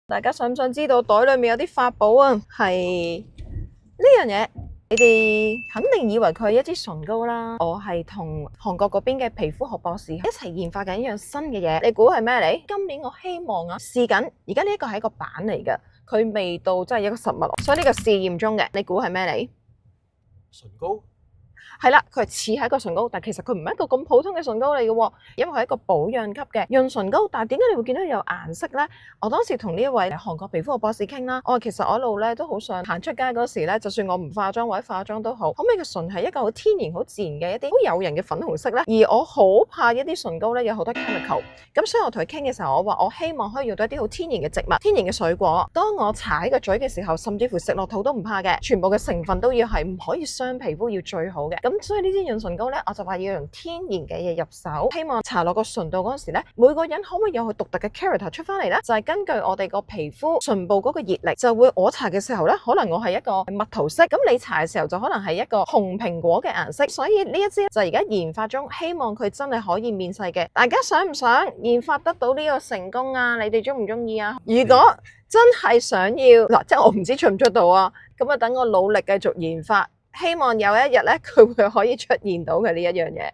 大家想唔想知道袋裏面有啲法寶啊？係呢樣嘢，你哋肯定以為佢係一支唇膏啦。我係同韓國嗰邊嘅皮膚學博士一齊研發緊一樣新嘅嘢，你估係咩嚟？今年我希望試緊，而家呢一個係一個板嚟嘅，佢未到真係一個實物，所以呢個試驗中嘅，你估係咩嚟？唇膏係啦，佢係似係一個唇膏，但其實佢唔係一個咁普通嘅唇膏嚟嘅喎，因為佢係一個保養級嘅潤唇膏。但係點解你會見到有顏色咧？我當時同呢一位韓國皮膚嘅博士傾啦，我話其實我一路咧都好想行出街嗰時咧，就算我唔化妝或者化妝都好，可唔可以個唇係一個好天然、好自然嘅一啲好誘人嘅粉紅色咧？而我好怕一啲唇膏咧有好多 chemical，咁所以我同佢傾嘅時候，我話我希望可以用到一啲好天然嘅植物、天然嘅水果。當我搽喺個嘴嘅時候，甚至乎食落肚都唔怕嘅，全部嘅成分都要係唔可以傷皮膚，要最好嘅。咁所以呢支潤唇膏咧，我就話要用天然嘅嘢入手，希望搽落個唇度嗰時咧，每個人可唔可以有佢獨特嘅 character 出翻嚟咧？就係根據我哋個皮膚唇部嗰個熱力，就會我搽嘅時候咧，可能我係一個蜜桃色，咁你搽嘅時候就可能係一個紅蘋果嘅顏色。所以呢一支就而家研發中，希望佢真係可以面世嘅。大家想唔想研發得到呢個成功啊？你哋中唔中意啊？如果真係想要嗱，即係我唔知出唔出到啊，咁啊等我努力繼續研發。希望有一日咧，佢會可以出現到嘅呢一樣嘢。